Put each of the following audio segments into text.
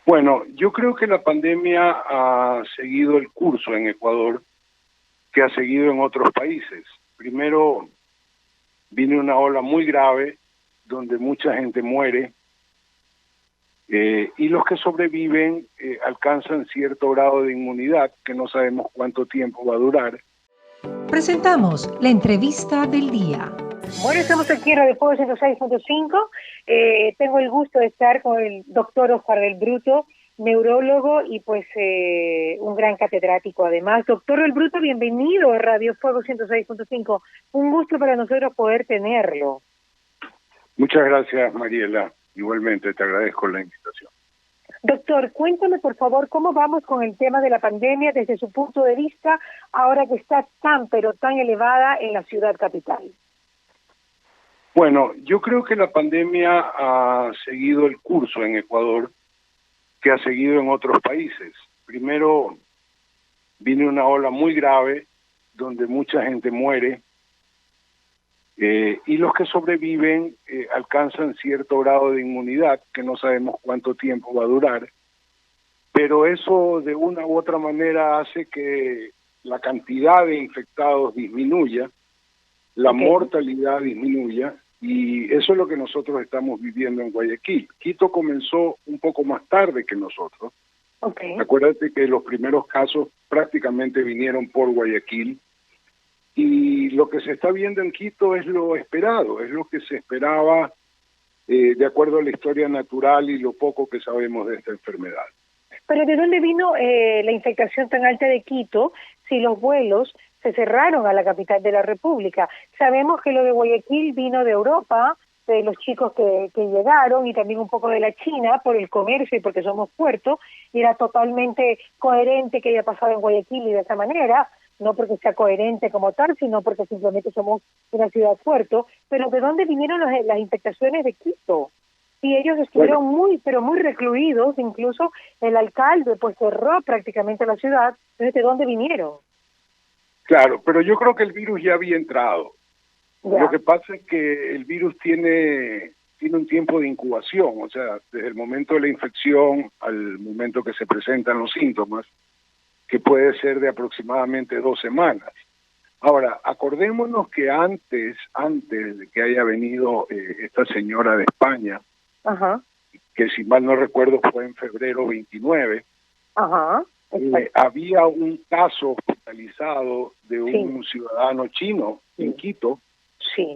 Bueno, yo creo que la pandemia ha seguido el curso en Ecuador que ha seguido en otros países. Primero viene una ola muy grave donde mucha gente muere y los que sobreviven alcanzan cierto grado de inmunidad que no sabemos cuánto tiempo va a durar. Presentamos la entrevista del día. Bueno, estamos aquí en Radio Fuego 106.5. Tengo el gusto de estar con el doctor Oscar del Bruto, neurólogo y pues un gran catedrático además. Doctor del Bruto, bienvenido a Radio Fuego 106.5. Un gusto para nosotros poder tenerlo. Muchas gracias, Mariela. Igualmente te agradezco la invitación. Doctor, cuéntame por favor cómo vamos con el tema de la pandemia desde su punto de vista ahora que está tan pero tan elevada en la ciudad capital. Bueno, yo creo que la pandemia ha seguido el curso en Ecuador que ha seguido en otros países. Primero viene una ola muy grave donde mucha gente muere y los que sobreviven alcanzan cierto grado de inmunidad que no sabemos cuánto tiempo va a durar, pero eso de una u otra manera hace que la cantidad de infectados disminuya, la mortalidad disminuya, y eso es lo que nosotros estamos viviendo en Guayaquil. Quito comenzó un poco más tarde que nosotros. Acuérdate que los primeros casos prácticamente vinieron por Guayaquil, y lo que se está viendo en Quito es lo esperado, es lo que se esperaba de acuerdo a la historia natural y lo poco que sabemos de esta enfermedad. Pero ¿de dónde vino la infectación tan alta de Quito si los vuelos se cerraron a la capital de la República? Sabemos que lo de Guayaquil vino de Europa, de los chicos que llegaron, y también un poco de la China por el comercio y porque somos puerto, y era totalmente coherente que haya pasado en Guayaquil y de esa manera, no porque sea coherente como tal, sino porque simplemente somos una ciudad puerto. Pero ¿de dónde vinieron las infectaciones de Quito? Y ellos estuvieron muy recluidos, incluso el alcalde pues cerró prácticamente la ciudad. Entonces, ¿de dónde vinieron? Claro, pero yo creo que el virus ya había entrado. Ya. Lo que pasa es que el virus tiene un tiempo de incubación, o sea, desde el momento de la infección al momento que se presentan los síntomas, que puede ser de aproximadamente 2 semanas. Ahora, acordémonos que antes de que haya venido esta señora de España, que si mal no recuerdo fue en febrero 29, había un caso hospitalizado de un ciudadano chino en Quito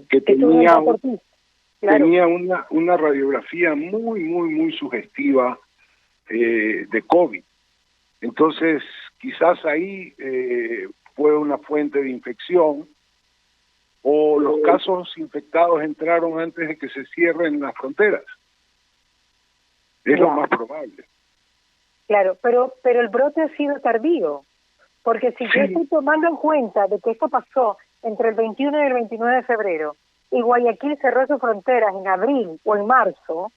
que tenía una radiografía muy sugestiva de COVID. Entonces, quizás ahí fue una fuente de infección, o los casos infectados entraron antes de que se cierren las fronteras. Es lo más probable. Claro, pero el brote ha sido tardío, porque si yo estoy tomando en cuenta de que esto pasó entre el 21 y el 29 de febrero, y Guayaquil cerró sus fronteras en abril o en marzo,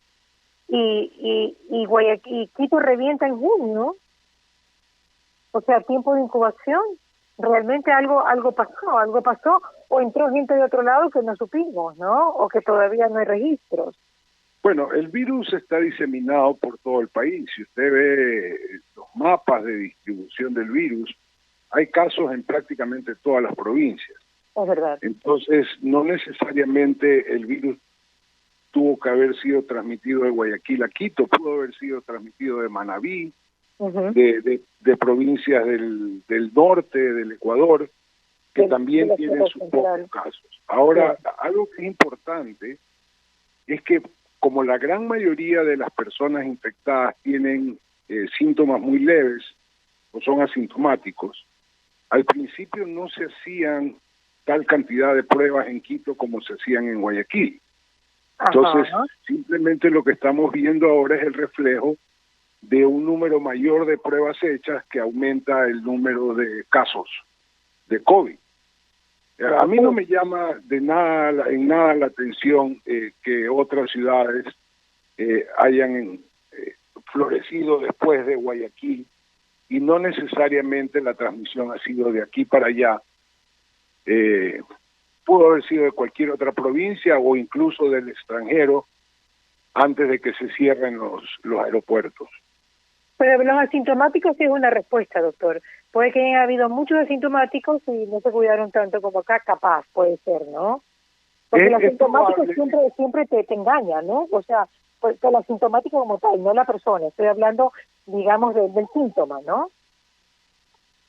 y Quito revienta en junio, o sea, tiempo de incubación, realmente algo pasó, o entró gente de otro lado que no supimos, ¿no? O que todavía no hay registros. Bueno, el virus está diseminado por todo el país. Si usted ve los mapas de distribución del virus, hay casos en prácticamente todas las provincias. Es verdad. Entonces, no necesariamente el virus tuvo que haber sido transmitido de Guayaquil a Quito, pudo haber sido transmitido de Manabí, de provincias del norte del Ecuador, que también tienen sus pocos casos. Ahora, algo que es importante es que como la gran mayoría de las personas infectadas tienen síntomas muy leves o son asintomáticos, al principio no se hacían tal cantidad de pruebas en Quito como se hacían en Guayaquil. Entonces, simplemente lo que estamos viendo ahora es el reflejo de un número mayor de pruebas hechas que aumenta el número de casos de COVID. A mí no me llama en nada la atención que otras ciudades hayan florecido después de Guayaquil, y no necesariamente la transmisión ha sido de aquí para allá. Pudo haber sido de cualquier otra provincia o incluso del extranjero antes de que se cierren los aeropuertos. Pero los asintomáticos sí es una respuesta, doctor. Puede que hayan habido muchos asintomáticos y no se cuidaron tanto como acá, capaz, puede ser, ¿no? Porque el asintomático siempre te engaña, ¿no? O sea, pues el asintomático como tal, no la persona. Estoy hablando, digamos, del síntoma, ¿no?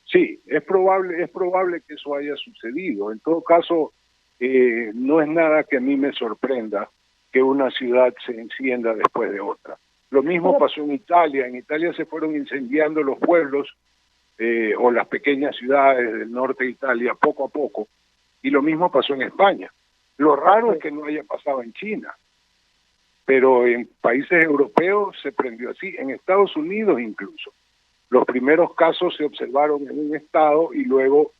Sí, es probable que eso haya sucedido. En todo caso, no es nada que a mí me sorprenda que una ciudad se encienda después de otra. Lo mismo pasó en Italia. En Italia se fueron incendiando los pueblos o las pequeñas ciudades del norte de Italia poco a poco. Y lo mismo pasó en España. Lo raro es que no haya pasado en China, pero en países europeos se prendió así, en Estados Unidos incluso. Los primeros casos se observaron en un estado y luego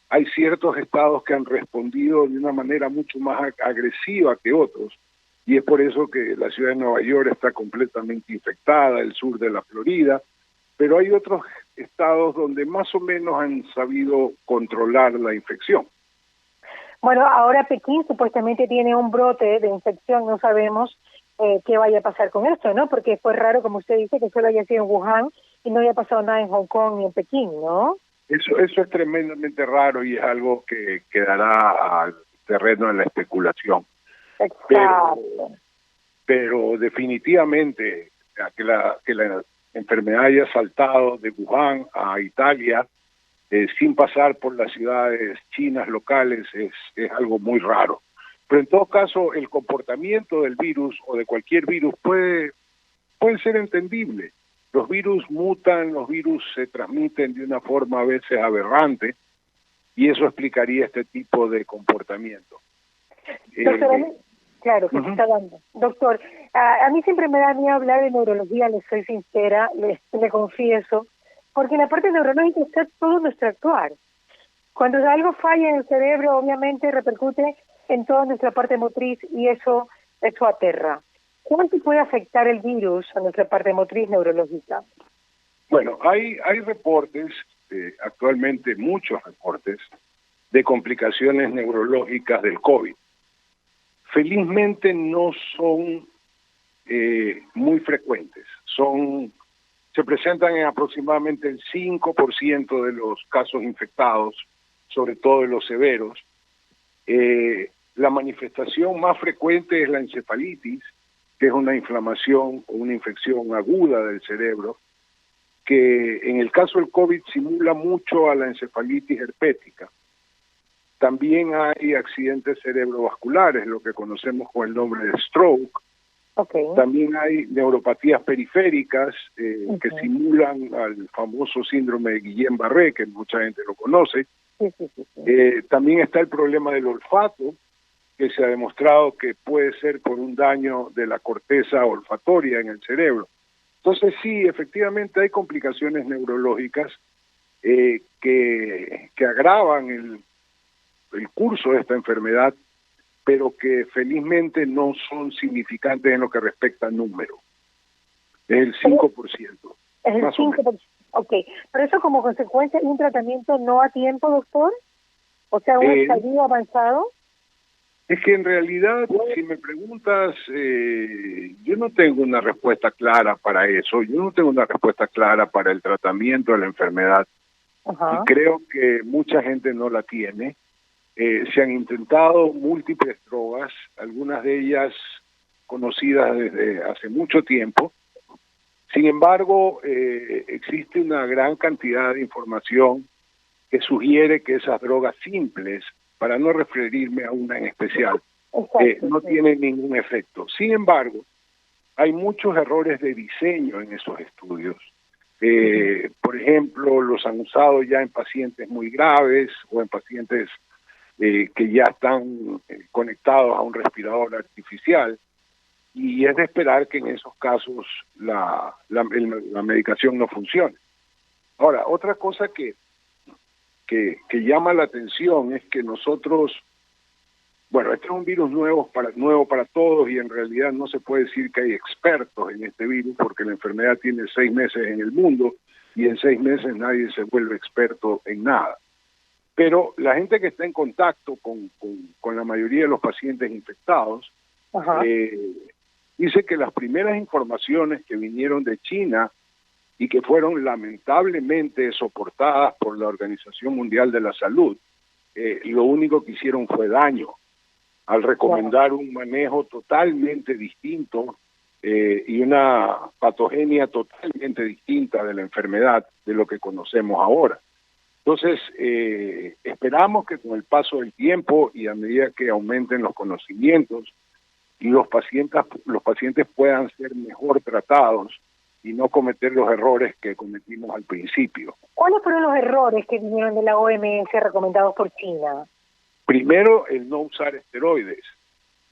hay ciertos estados que han respondido de una manera mucho más agresiva que otros. Y es por eso que la ciudad de Nueva York está completamente infectada, el sur de la Florida, pero hay otros estados donde más o menos han sabido controlar la infección. Bueno, ahora Pekín supuestamente tiene un brote de infección, no sabemos qué vaya a pasar con esto, ¿no? Porque fue raro, como usted dice, que solo haya sido en Wuhan y no haya pasado nada en Hong Kong ni en Pekín, ¿no? Eso es tremendamente raro y es algo que quedará al terreno de la especulación. Exacto. Pero definitivamente que la enfermedad haya saltado de Wuhan a Italia sin pasar por las ciudades chinas locales es algo muy raro. Pero en todo caso, el comportamiento del virus o de cualquier virus puede ser entendible. Los virus mutan, los virus se transmiten de una forma a veces aberrante y eso explicaría este tipo de comportamiento. Doctor, claro, que se está dando. Doctor, a mí siempre me da miedo hablar de neurología, les soy sincera, le confieso, porque en la parte neurológica está todo nuestro actuar. Cuando algo falla en el cerebro, obviamente repercute en toda nuestra parte motriz y eso aterra. ¿Cuánto puede afectar el virus a nuestra parte motriz neurológica? Bueno, hay reportes, actualmente muchos reportes, de complicaciones neurológicas del COVID. Felizmente no son muy frecuentes, se presentan en aproximadamente el 5% de los casos infectados, sobre todo de los severos. La manifestación más frecuente es la encefalitis, que es una inflamación o una infección aguda del cerebro, que en el caso del COVID simula mucho a la encefalitis herpética. También hay accidentes cerebrovasculares, lo que conocemos con el nombre de stroke. Okay. También hay neuropatías periféricas que simulan al famoso síndrome de Guillain-Barré, que mucha gente lo conoce. Sí. También está el problema del olfato, que se ha demostrado que puede ser por un daño de la corteza olfatoria en el cerebro. Entonces sí, efectivamente hay complicaciones neurológicas que agravan el curso de esta enfermedad, pero que felizmente no son significantes en lo que respecta al número. Es el 5%. Es el 5%. Ok, pero eso como consecuencia de un tratamiento no a tiempo, doctor, o sea, un estadio avanzado. Es que en realidad, si me preguntas, yo no tengo una respuesta clara para eso, yo no tengo una respuesta clara para el tratamiento de la enfermedad. Y creo que mucha gente no la tiene. Se han intentado múltiples drogas, algunas de ellas conocidas desde hace mucho tiempo. Sin embargo, existe una gran cantidad de información que sugiere que esas drogas simples, para no referirme a una en especial, no tienen ningún efecto. Sin embargo, hay muchos errores de diseño en esos estudios. Por ejemplo, los han usado ya en pacientes muy graves o en pacientes que ya están conectados a un respirador artificial, y es de esperar que en esos casos la medicación no funcione. Ahora, otra cosa que llama la atención es que nosotros, bueno, este es un virus nuevo para todos y en realidad no se puede decir que hay expertos en este virus porque la enfermedad tiene 6 meses en el mundo y en 6 meses nadie se vuelve experto en nada. Pero la gente que está en contacto con la mayoría de los pacientes infectados dice que las primeras informaciones que vinieron de China y que fueron lamentablemente soportadas por la Organización Mundial de la Salud, lo único que hicieron fue daño al recomendar un manejo totalmente distinto y una patogenia totalmente distinta de la enfermedad de lo que conocemos ahora. Entonces, esperamos que con el paso del tiempo y a medida que aumenten los conocimientos, los pacientes puedan ser mejor tratados y no cometer los errores que cometimos al principio. ¿Cuáles fueron los errores que vinieron de la OMS recomendados por China? Primero, el no usar esteroides.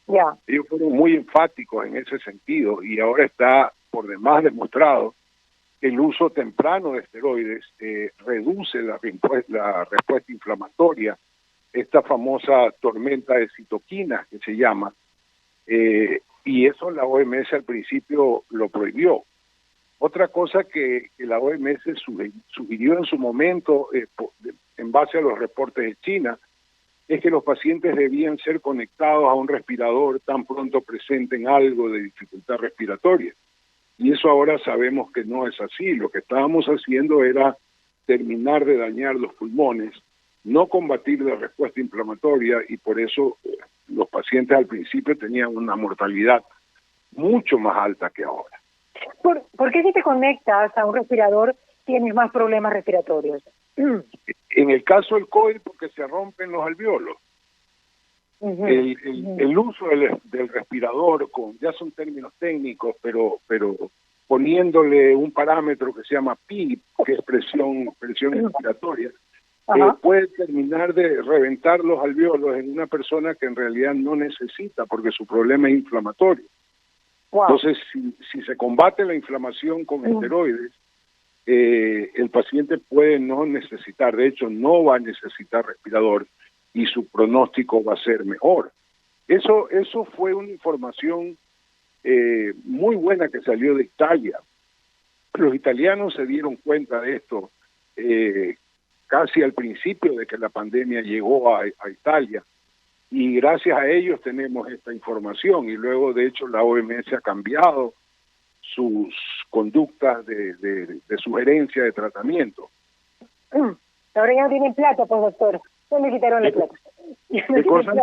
Ya. Ellos fueron muy enfáticos en ese sentido y ahora está por demás demostrado que el uso temprano de esteroides reduce la respuesta inflamatoria, esta famosa tormenta de citoquinas que se llama, y eso la OMS al principio lo prohibió. Otra cosa que la OMS sugirió en su momento, en base a los reportes de China, es que los pacientes debían ser conectados a un respirador tan pronto presenten algo de dificultad respiratoria. Y eso ahora sabemos que no es así. Lo que estábamos haciendo era terminar de dañar los pulmones, no combatir la respuesta inflamatoria, y por eso los pacientes al principio tenían una mortalidad mucho más alta que ahora. ¿Por qué si te conectas a un respirador tienes más problemas respiratorios? En el caso del COVID, porque se rompen los alvéolos. El uso del respirador, ya son términos técnicos, pero poniéndole un parámetro que se llama PIP, que es presión respiratoria, puede terminar de reventar los alvéolos en una persona que en realidad no necesita, porque su problema es inflamatorio. Entonces, si se combate la inflamación con esteroides, el paciente puede no necesitar, de hecho no va a necesitar respirador y su pronóstico va a ser mejor. Eso fue una información muy buena que salió de Italia. Los italianos se dieron cuenta de esto casi al principio de que la pandemia llegó a Italia, y gracias a ellos tenemos esta información, y luego de hecho la OMS ha cambiado sus conductas de sugerencia de tratamiento. Ahora ya no tienen plata, pues doctor, ya le quitaron la plata. ¿Qué cosa?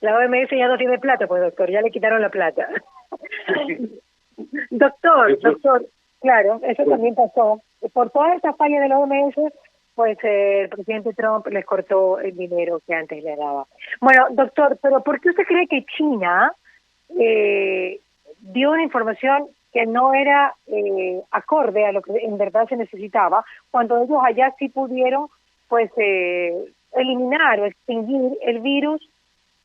La OMS ya no tiene plata, pues doctor, ya le quitaron la plata. Doctor, claro, eso también pasó. Por todas estas fallas de la OMS, pues el presidente Trump les cortó el dinero que antes le daba. Bueno, doctor, pero ¿por qué usted cree que China dio una información que no era acorde a lo que en verdad se necesitaba, cuando ellos allá sí pudieron pues eliminar o extinguir el virus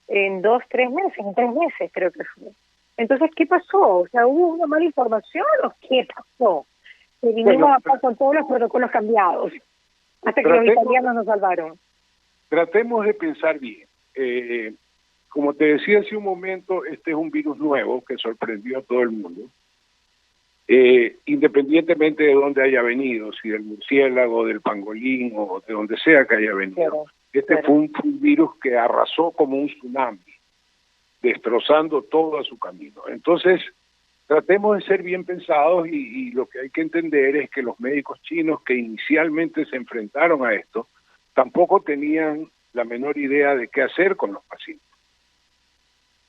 en 3 meses creo que fue? Entonces, ¿qué pasó? O sea, ¿hubo una mala información o qué pasó? Que vinimos acá con todos los protocolos cambiados, hasta que los italianos nos salvaron. Tratemos de pensar bien. Como te decía hace un momento, este es un virus nuevo que sorprendió a todo el mundo. Independientemente de dónde haya venido, si del murciélago, del pangolín o de donde sea que haya venido. Fue un virus que arrasó como un tsunami, destrozando todo a su camino. Entonces, tratemos de ser bien pensados y lo que hay que entender es que los médicos chinos que inicialmente se enfrentaron a esto, tampoco tenían la menor idea de qué hacer con los pacientes.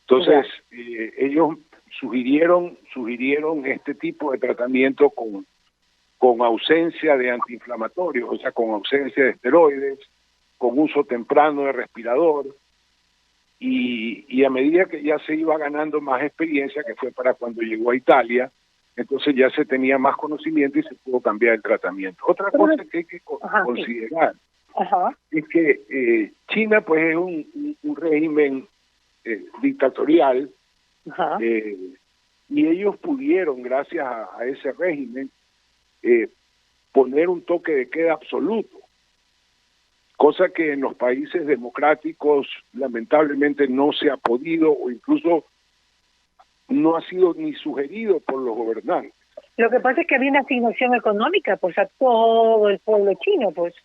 Entonces, ellos sugirieron este tipo de tratamiento con ausencia de antiinflamatorios, o sea, con ausencia de esteroides, con uso temprano de respirador, y a medida que ya se iba ganando más experiencia, que fue para cuando llegó a Italia, entonces ya se tenía más conocimiento y se pudo cambiar el tratamiento. Otra cosa que hay que considerar es que China pues es un régimen dictatorial, y ellos pudieron, gracias a ese régimen, poner un toque de queda absoluto, cosa que en los países democráticos lamentablemente no se ha podido, o incluso no ha sido ni sugerido por los gobernantes. Lo que pasa es que había una asignación económica pues a todo el pueblo chino, pues.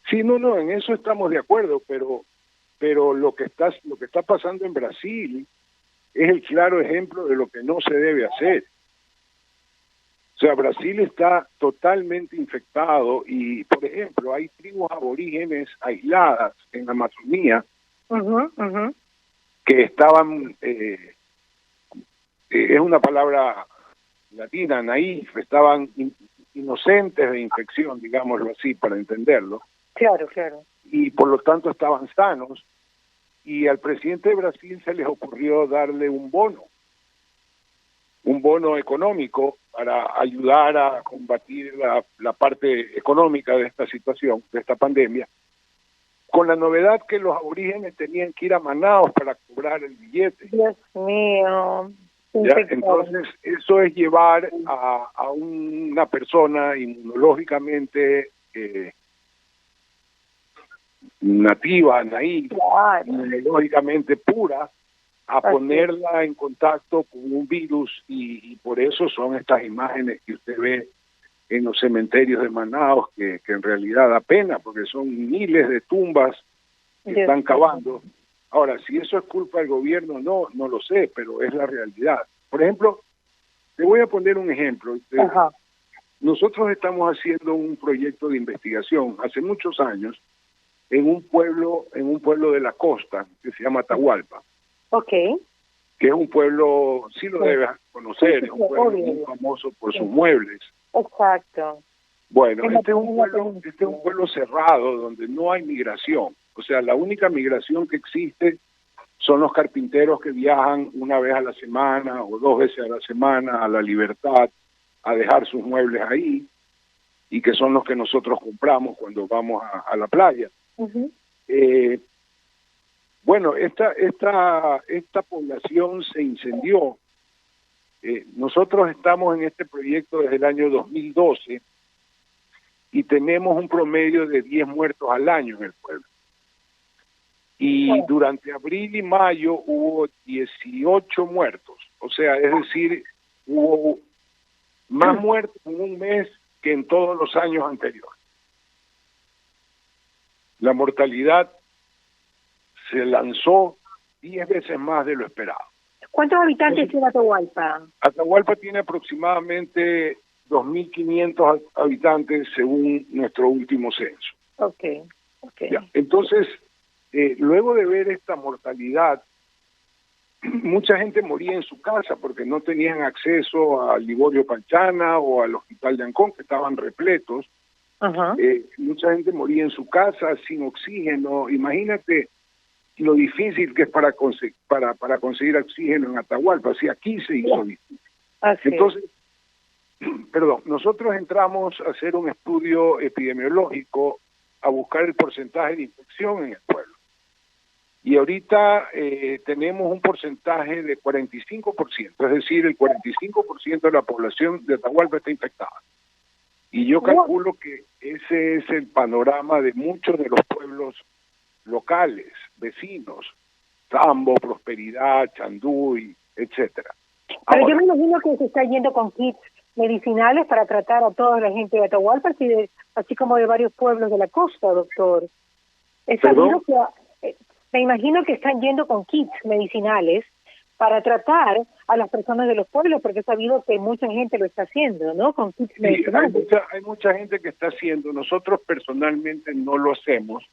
Sí, no, en eso estamos de acuerdo, pero lo que está pasando en Brasil es el claro ejemplo de lo que no se debe hacer. O sea, Brasil está totalmente infectado y, por ejemplo, hay tribus aborígenes aisladas en la Amazonía que estaban, es una palabra latina, naif, estaban inocentes de infección, digámoslo así, para entenderlo. Claro, claro. Y por lo tanto estaban sanos. Y al presidente de Brasil se les ocurrió darle un bono económico para ayudar a combatir la parte económica de esta situación, de esta pandemia, con la novedad que los aborígenes tenían que ir a Manaos para cobrar el billete. Dios mío. ¿Ya? Entonces, eso es llevar a una persona inmunológicamente nativa, naíz, claro, inmunológicamente pura, a ponerla en contacto con un virus y por eso son estas imágenes que usted ve en los cementerios de Manaos, que en realidad da pena, porque son miles de tumbas que están cavando. Ahora, si eso es culpa del gobierno, no lo sé, pero es la realidad. Por ejemplo, te voy a poner un ejemplo. Nosotros estamos haciendo un proyecto de investigación hace muchos años en un pueblo de la costa que se llama Atahualpa. Okay. Que es un pueblo, sí lo debes conocer, es un pueblo muy famoso por sus muebles. Exacto. Bueno, este es un pueblo cerrado donde no hay migración. O sea, la única migración que existe son los carpinteros que viajan una vez a la semana o 2 veces a la semana a La Libertad a dejar sus muebles ahí y que son los que nosotros compramos cuando vamos a la playa. Bueno, esta población se incendió. Nosotros estamos en este proyecto desde el año 2012 y tenemos un promedio de 10 muertos al año en el pueblo. Y durante abril y mayo hubo 18 muertos. O sea, es decir, hubo más muertos en un mes que en todos los años anteriores. La mortalidad se lanzó 10 veces más de lo esperado. ¿Cuántos habitantes tiene Atahualpa? Atahualpa tiene aproximadamente 2.500 habitantes según nuestro último censo. Okay. Ya. Entonces, luego de ver esta mortalidad, mucha gente moría en su casa porque no tenían acceso al Liborio Panchana o al Hospital de Ancón, que estaban repletos. Mucha gente moría en su casa sin oxígeno. Imagínate lo difícil que es para conseguir oxígeno en Atahualpa. Si aquí se hizo difícil. Entonces, nosotros entramos a hacer un estudio epidemiológico a buscar el porcentaje de infección en el pueblo. Y ahorita tenemos un porcentaje de 45%, es decir, el 45% de la población de Atahualpa está infectada. Y yo calculo que ese es el panorama de muchos de los pueblos locales, vecinos, Tambo, Prosperidad, Chanduy, etcétera. Pero yo me imagino que se está yendo con kits medicinales para tratar a toda la gente de Atahualpa, así como de varios pueblos de la costa, doctor. Me imagino que están yendo con kits medicinales para tratar a las personas de los pueblos, porque he sabido que mucha gente lo está haciendo, ¿no? Con kits medicinales. Hay mucha gente que está haciendo. Nosotros personalmente no lo hacemos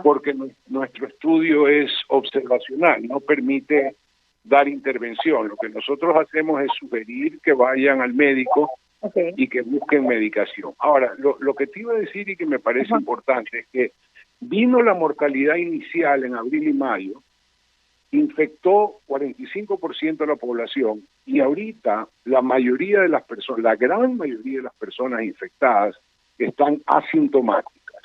porque nuestro estudio es observacional, no permite dar intervención. Lo que nosotros hacemos es sugerir que vayan al médico y que busquen medicación. Ahora, lo que te iba a decir y que me parece importante es que vino la mortalidad inicial en abril y mayo, infectó 45% de la población y ahorita la mayoría de las personas, la gran mayoría de las personas infectadas están asintomáticas.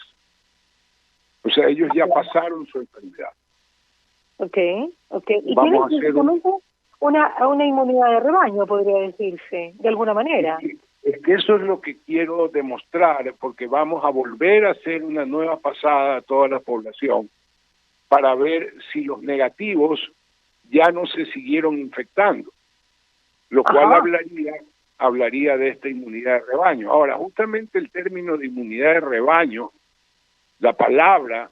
O sea, ellos ya pasaron su enfermedad. Y tienen prácticamente una inmunidad de rebaño, podría decirse, de alguna manera. Es que eso es lo que quiero demostrar, porque vamos a volver a hacer una nueva pasada a toda la población para ver si los negativos ya no se siguieron infectando, lo cual hablaría de esta inmunidad de rebaño. Ahora, justamente el término de inmunidad de rebaño, la palabra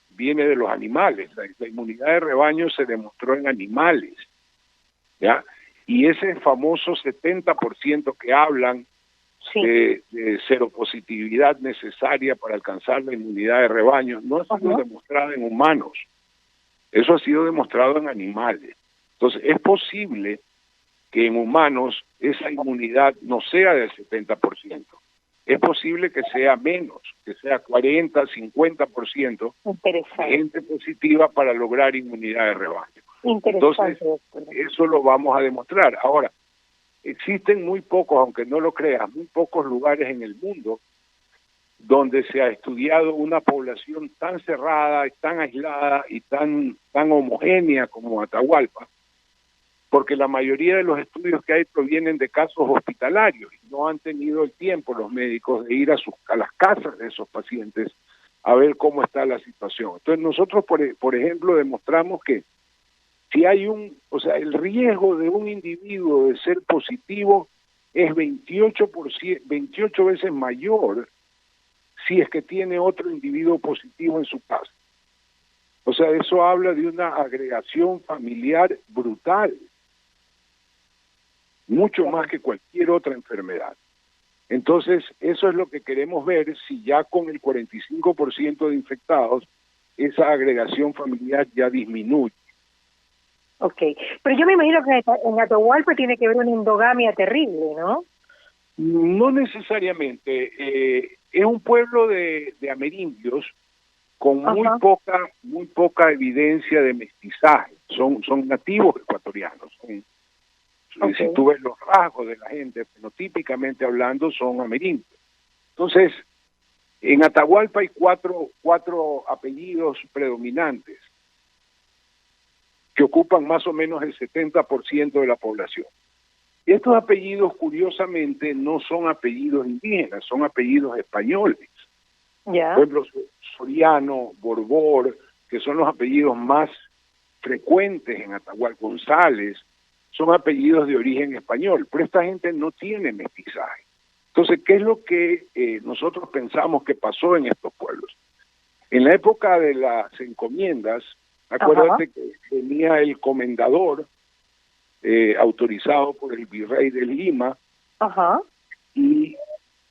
viene de los animales. La inmunidad de rebaño se demostró en animales, ¿ya? Y ese famoso 70% que hablan de seropositividad necesaria para alcanzar la inmunidad de rebaño no ha sido demostrada en humanos. Eso ha sido demostrado en animales. Entonces, es posible que en humanos esa inmunidad no sea del 70%. Es posible que sea menos, que sea 40, 50% de gente positiva para lograr inmunidad de rebaño. Entonces, eso lo vamos a demostrar. Ahora, existen muy pocos, aunque no lo creas, muy pocos lugares en el mundo donde se ha estudiado una población tan cerrada, tan aislada y tan homogénea como Atahualpa, porque la mayoría de los estudios que hay provienen de casos hospitalarios y no han tenido el tiempo los médicos de ir a las casas de esos pacientes a ver cómo está la situación. Entonces nosotros, por ejemplo, demostramos que si hay el riesgo de un individuo de ser positivo es 28 veces mayor si es que tiene otro individuo positivo en su casa. O sea, eso habla de una agregación familiar brutal, mucho más que cualquier otra enfermedad. Entonces, eso es lo que queremos ver, si ya con el 45% de infectados, esa agregación familiar ya disminuye. Ok, pero yo me imagino que en Atahualpa tiene que haber una endogamia terrible, ¿no? No necesariamente. Es un pueblo de amerindios con muy poca evidencia de mestizaje. Son nativos ecuatorianos. Si tú ves los rasgos de la gente, fenotípicamente hablando, son amerindios. Entonces, en Atahualpa hay cuatro apellidos predominantes que ocupan más o menos el 70% de la población. Y estos apellidos, curiosamente, no son apellidos indígenas, son apellidos españoles. Por ejemplo, Soriano, Borbor, que son los apellidos más frecuentes en Atahualpa, González, son apellidos de origen español, pero esta gente no tiene mestizaje. Entonces, ¿qué es lo que nosotros pensamos que pasó en estos pueblos? En la época de las encomiendas, acuérdate que venía el comendador autorizado por el virrey de Lima, y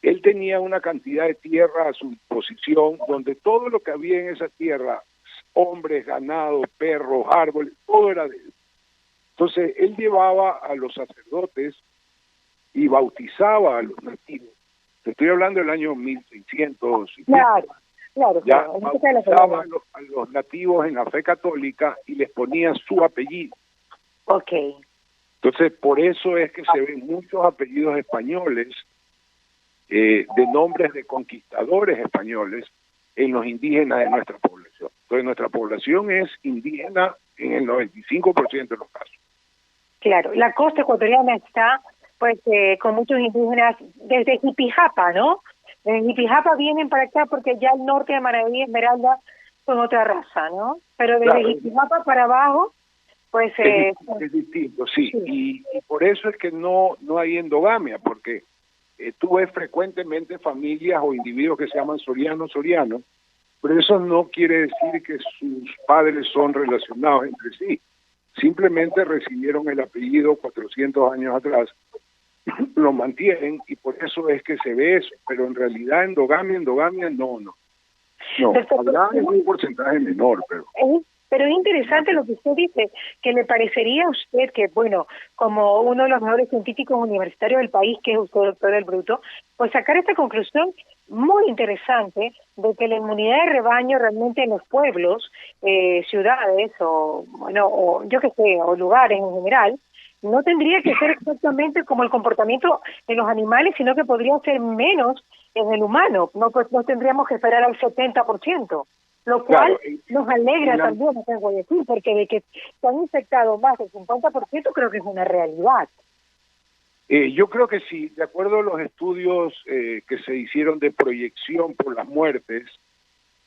él tenía una cantidad de tierra a su disposición, donde todo lo que había en esa tierra, hombres, ganado, perros, árboles, todo era de él. Entonces, él llevaba a los sacerdotes y bautizaba a los nativos. Te estoy hablando del año 1600. Ya bautizaba a los nativos en la fe católica y les ponía su apellido. Entonces, por eso es que se ven muchos apellidos españoles, de nombres de conquistadores españoles, en los indígenas de nuestra población. Entonces, nuestra población es indígena en el 95% de los casos. Claro, la costa ecuatoriana está pues con muchos indígenas desde Jipijapa, ¿no? Desde Jipijapa vienen para acá porque ya el norte de Manaví y Esmeralda son otra raza, ¿no? Pero desde Jipijapa para abajo, pues... es distinto, sí. Y por eso es que no hay endogamia, porque tú ves frecuentemente familias o individuos que se llaman sorianos, pero eso no quiere decir que sus padres son relacionados entre sí. Simplemente recibieron el apellido 400 años atrás, lo mantienen y por eso es que se ve eso, pero en realidad endogamia, no. Habrá un porcentaje menor, pero... Pero es interesante lo que usted dice, que le parecería a usted que, bueno, como uno de los mejores científicos universitarios del país, que es usted, doctor del Bruto, pues sacar esta conclusión muy interesante de que la inmunidad de rebaño realmente en los pueblos, ciudades o, bueno, o yo qué sé, o lugares en general, no tendría que ser exactamente como el comportamiento en los animales, sino que podría ser menos en el humano. No, pues no tendríamos que esperar al 70%. Lo cual nos alegra también acá en Guayaquil, porque de que se han infectado más del 50% creo que es una realidad. Yo creo que sí, de acuerdo a los estudios que se hicieron de proyección por las muertes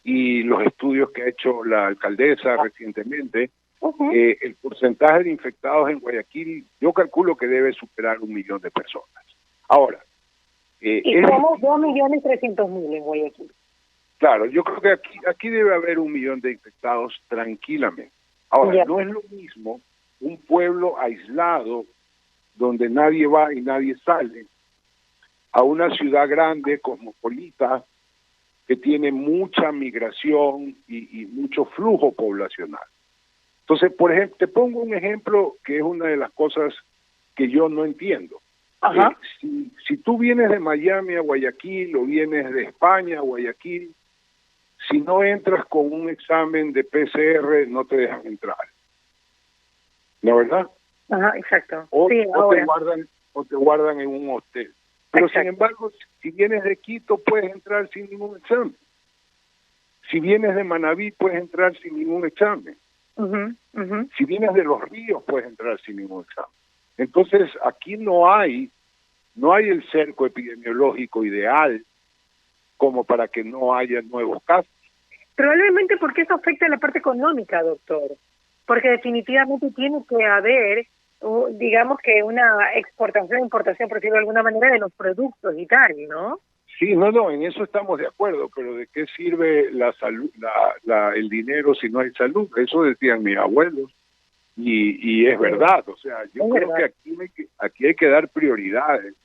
y los estudios que ha hecho la alcaldesa recientemente, el porcentaje de infectados en Guayaquil, yo calculo que debe superar 1 millón de personas. Ahora... y somos 2.300.000 en Guayaquil. Claro, yo creo que aquí debe haber 1 millón de infectados tranquilamente. Ahora, no es lo mismo un pueblo aislado donde nadie va y nadie sale, a una ciudad grande, cosmopolita, que tiene mucha migración y mucho flujo poblacional. Entonces, por ejemplo, te pongo un ejemplo que es una de las cosas que yo no entiendo. Ajá. Si tú vienes de Miami a Guayaquil o vienes de España a Guayaquil, si no entras con un examen de PCR, no te dejan entrar. ¿No, verdad? Ajá, exacto. O, Sí, o te guardan en un hotel. Pero Exacto. sin embargo, si vienes de Quito, puedes entrar sin ningún examen. Si vienes de Manabí, puedes entrar sin ningún examen. Si vienes de Los Ríos, puedes entrar sin ningún examen. Entonces, aquí no hay el cerco epidemiológico ideal como para que no haya nuevos casos. Probablemente porque eso afecta a la parte económica, doctor. Porque definitivamente tiene que haber, digamos que una exportación, importación, por decirlo de alguna manera, de los productos y tal, ¿no? Sí, no, en eso estamos de acuerdo, pero ¿de qué sirve la salud, el dinero si no hay salud? Eso decían mis abuelos y es verdad. O sea, yo creo que aquí hay que dar prioridades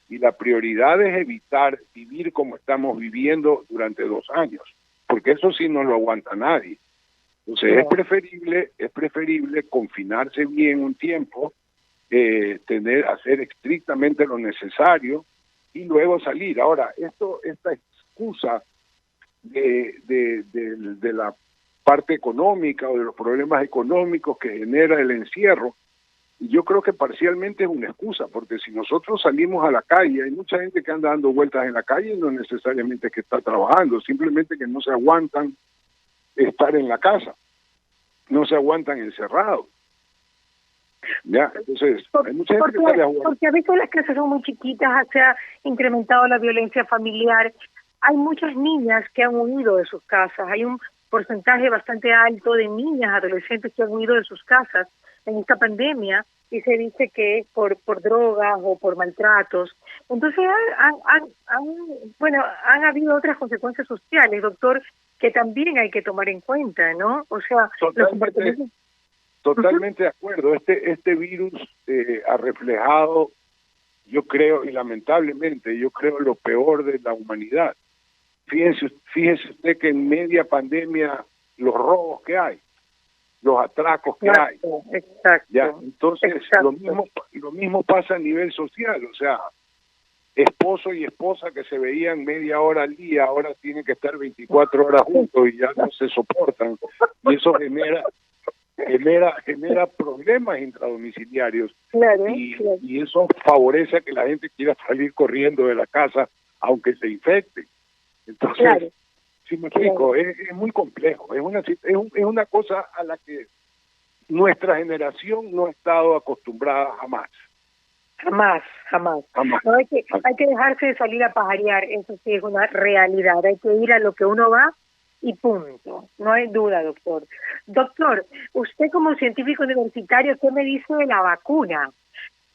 y la prioridad es evitar vivir como estamos viviendo durante 2 años, porque eso sí no lo aguanta nadie. Entonces es preferible confinarse bien un tiempo, hacer estrictamente lo necesario y luego salir. Ahora, esta excusa de la parte económica o de los problemas económicos que genera el encierro, yo creo que parcialmente es una excusa, porque si nosotros salimos a la calle, hay mucha gente que anda dando vueltas en la calle y no necesariamente que está trabajando, simplemente que no se aguantan estar en la casa, no se aguantan encerrados. Ya, entonces, hay mucha gente que sale a jugar. Porque a veces las casas son muy chiquitas, se ha incrementado la violencia familiar. Hay muchas niñas que han huido de sus casas, hay un porcentaje bastante alto de niñas, adolescentes que han huido de sus casas en esta pandemia y se dice que es por drogas o por maltratos. Entonces han habido otras consecuencias sociales, doctor, que también hay que tomar en cuenta, ¿no? O sea, Totalmente de acuerdo. Este virus ha reflejado, yo creo, y lamentablemente, yo creo lo peor de la humanidad. Fíjese usted que en media pandemia los robos que hay, los atracos que hay. Exacto. Ya, entonces exacto. lo mismo pasa a nivel social, o sea, esposo y esposa que se veían media hora al día, ahora tienen que estar 24 horas juntos y ya no se soportan. Y eso genera problemas intradomiciliarios. Claro. Y eso favorece a que la gente quiera salir corriendo de la casa aunque se infecte. Entonces, si me explico, es muy complejo, es una cosa a la que nuestra generación no ha estado acostumbrada jamás. Jamás. No, hay que dejarse de salir a pajarear, eso sí es una realidad, hay que ir a lo que uno va y punto, no hay duda, doctor. Doctor, usted como científico universitario, ¿qué me dice de la vacuna?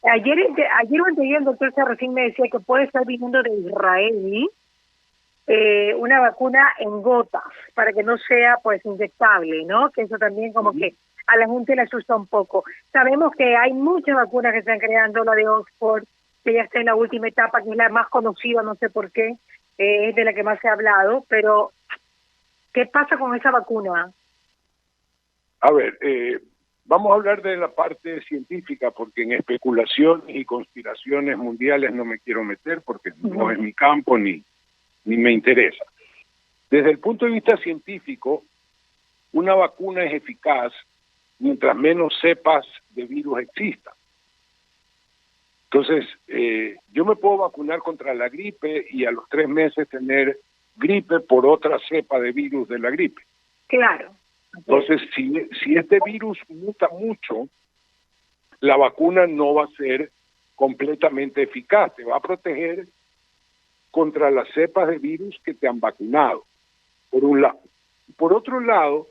Ayer o anteayer el doctor recién me decía que puede estar viniendo de Israel una vacuna en gotas para que no sea pues inyectable, ¿no? Que eso también como que a la gente le asusta un poco. Sabemos que hay muchas vacunas que están creando, la de Oxford, que ya está en la última etapa, que es la más conocida, no sé por qué, es de la que más se ha hablado, pero ¿qué pasa con esa vacuna? A ver, vamos a hablar de la parte científica, porque en especulaciones y conspiraciones mundiales no me quiero meter, porque no es mi campo ni me interesa. Desde el punto de vista científico, una vacuna es eficaz mientras menos cepas de virus existan. Entonces, yo me puedo vacunar contra la gripe y a los 3 meses tener gripe por otra cepa de virus de la gripe. Claro. Entonces, si este virus muta mucho, la vacuna no va a ser completamente eficaz, te va a proteger contra las cepas de virus que te han vacunado, por un lado. Por otro lado,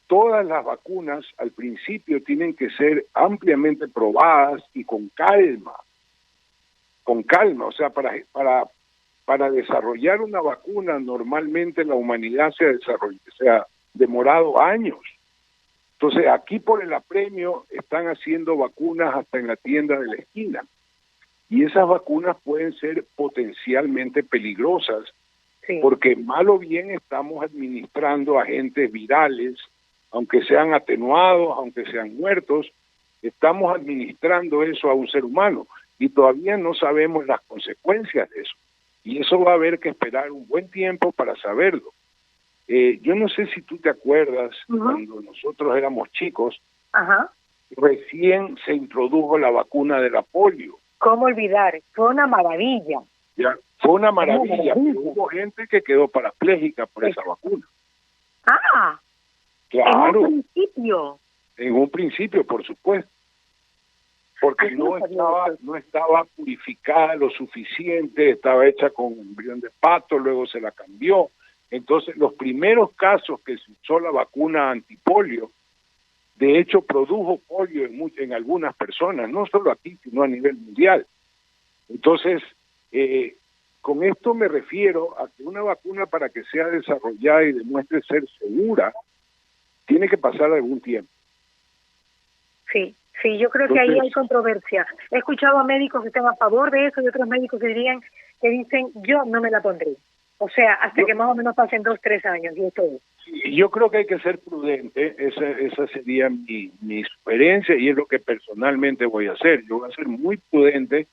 todas las vacunas al principio tienen que ser ampliamente probadas y con calma, o sea, para desarrollar una vacuna normalmente la humanidad se ha demorado años. Entonces aquí por el apremio están haciendo vacunas hasta en la tienda de la esquina. y esas vacunas pueden ser potencialmente peligrosas, Sí. porque mal o bien estamos administrando agentes virales, aunque sean atenuados, aunque sean muertos, estamos administrando eso a un ser humano y todavía no sabemos las consecuencias de eso. Y eso va a haber que esperar un buen tiempo para saberlo. Yo no sé si tú te acuerdas, cuando nosotros éramos chicos, Ajá. recién se introdujo la vacuna de la polio. ¿Cómo olvidar? Fue una maravilla. Ya, fue una maravilla, maravilla. pero hubo gente que quedó parapléjica por esa vacuna. Ah, Claro, en un principio, por supuesto, porque Así no sabía eso. no estaba purificada lo suficiente, estaba hecha con embrión de pato, luego se la cambió. Entonces, los primeros casos que se usó la vacuna antipolio, de hecho, produjo polio en algunas personas, no solo aquí, sino a nivel mundial. Entonces, con esto me refiero a que una vacuna, para que sea desarrollada y demuestre ser segura, tiene que pasar algún tiempo. Sí, sí, yo creo que ahí hay controversia. He escuchado a médicos que están a favor de eso y otros médicos que dicen, yo no me la pondré. O sea, hasta que más o menos pasen 2, 3 años, y esto es. Yo creo que hay que ser prudente, esa sería mi sugerencia y es lo que personalmente voy a hacer. Yo voy a ser muy prudente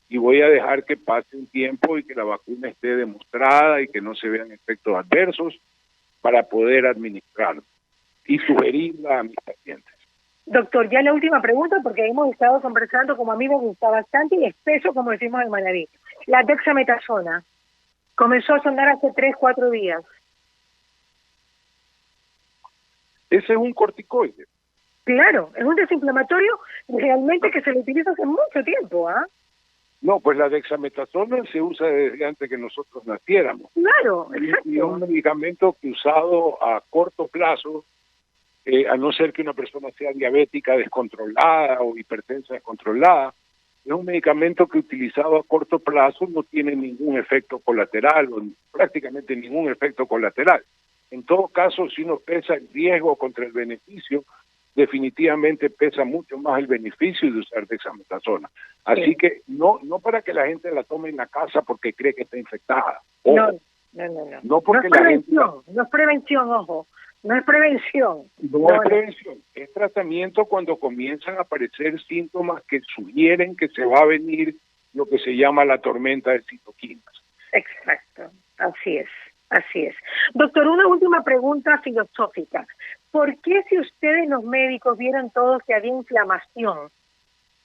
y voy a dejar que pase un tiempo y que la vacuna esté demostrada y que no se vean efectos adversos para poder administrarla y sugerirla a mis pacientes. Doctor, ya la última pregunta, porque hemos estado conversando, como a mí me gusta bastante y espeso, como decimos en Manaví. La dexametasona comenzó a sonar hace 3, 4 días. Ese es un corticoide. Claro, es un desinflamatorio realmente que se le utiliza hace mucho tiempo, ¿ah? No, pues la dexametasona se usa desde antes que nosotros naciéramos. Claro, exacto. Y es un medicamento que usado a corto plazo, a no ser que una persona sea diabética descontrolada o hipertensa descontrolada, es un medicamento que utilizado a corto plazo no tiene ningún efecto colateral o prácticamente ningún efecto colateral. En todo caso, si uno pesa el riesgo contra el beneficio, definitivamente pesa mucho más el beneficio de usar dexametasona. Así que no para que la gente la tome en la casa porque cree que está infectada. Ojo, no porque la gente... No es prevención, ojo. No es prevención. No es prevención, es tratamiento cuando comienzan a aparecer síntomas que sugieren que se va a venir lo que se llama la tormenta de citoquinas. Exacto, así es, así es. Doctor, una última pregunta filosófica. ¿Por qué, si ustedes los médicos vieron todos que había inflamación,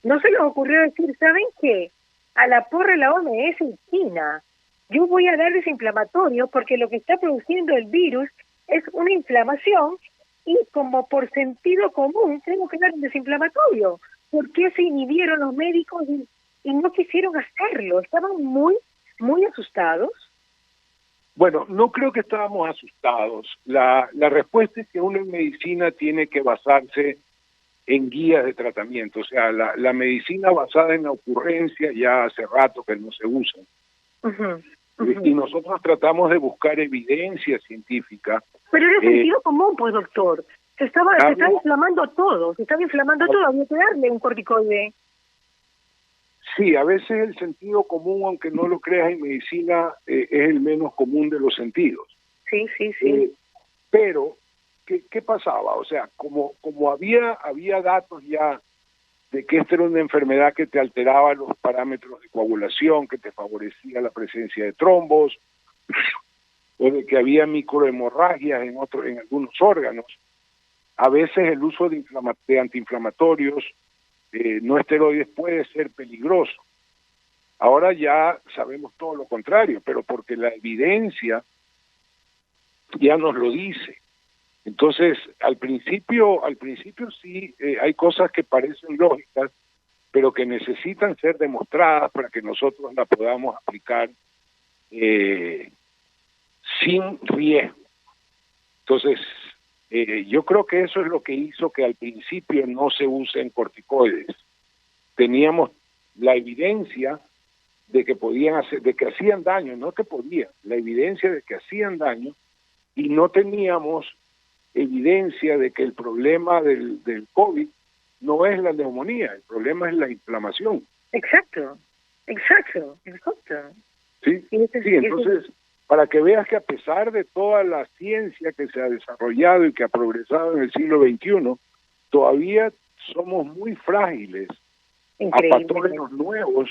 no se les ocurrió decir, ¿saben qué? A la porra la OMS en China, yo voy a dar desinflamatorio porque lo que está produciendo el virus es una inflamación y como por sentido común tenemos que dar un desinflamatorio? ¿Por qué se inhibieron los médicos y no quisieron hacerlo? Estaban muy asustados. Bueno, no creo que estábamos asustados. La respuesta es que uno en medicina tiene que basarse en guías de tratamiento. O sea, la medicina basada en la ocurrencia ya hace rato que no se usa. Y nosotros tratamos de buscar evidencia científica. Pero era sentido común, pues, doctor. Se estaba inflamando todo, había que darle un corticoide. Sí, a veces el sentido común, aunque no lo creas en medicina, es el menos común de los sentidos. Sí. Pero, ¿qué pasaba? O sea, como había datos ya de que esta era una enfermedad que te alteraba los parámetros de coagulación, que te favorecía la presencia de trombos, o de que había microhemorragias en algunos órganos, a veces el uso de antiinflamatorios no esteroides puede ser peligroso. Ahora ya sabemos todo lo contrario, pero porque la evidencia ya nos lo dice. Entonces, al principio sí, hay cosas que parecen lógicas, pero que necesitan ser demostradas para que nosotros la podamos aplicar sin riesgo. Entonces, yo creo que eso es lo que hizo que al principio no se usen corticoides. Teníamos la evidencia de que hacían daño, no que podían, la evidencia de que hacían daño, y no teníamos evidencia de que el problema del COVID no es la neumonía, el problema es la inflamación. Exacto. Exacto. Sí, entonces, para que veas que a pesar de toda la ciencia que se ha desarrollado y que ha progresado en el siglo XXI, todavía somos muy frágiles a patógenos nuevos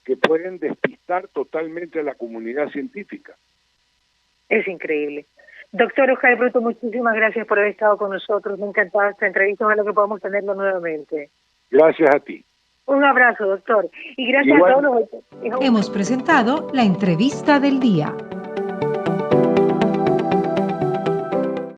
que pueden despistar totalmente a la comunidad científica. Es increíble. Doctor Oscar Bruto, muchísimas gracias por haber estado con nosotros. Me encantaba esta entrevista, ojalá que podamos tenerlo nuevamente. Gracias a ti. Un abrazo, doctor. Y gracias a todos los... Hemos presentado la entrevista del día.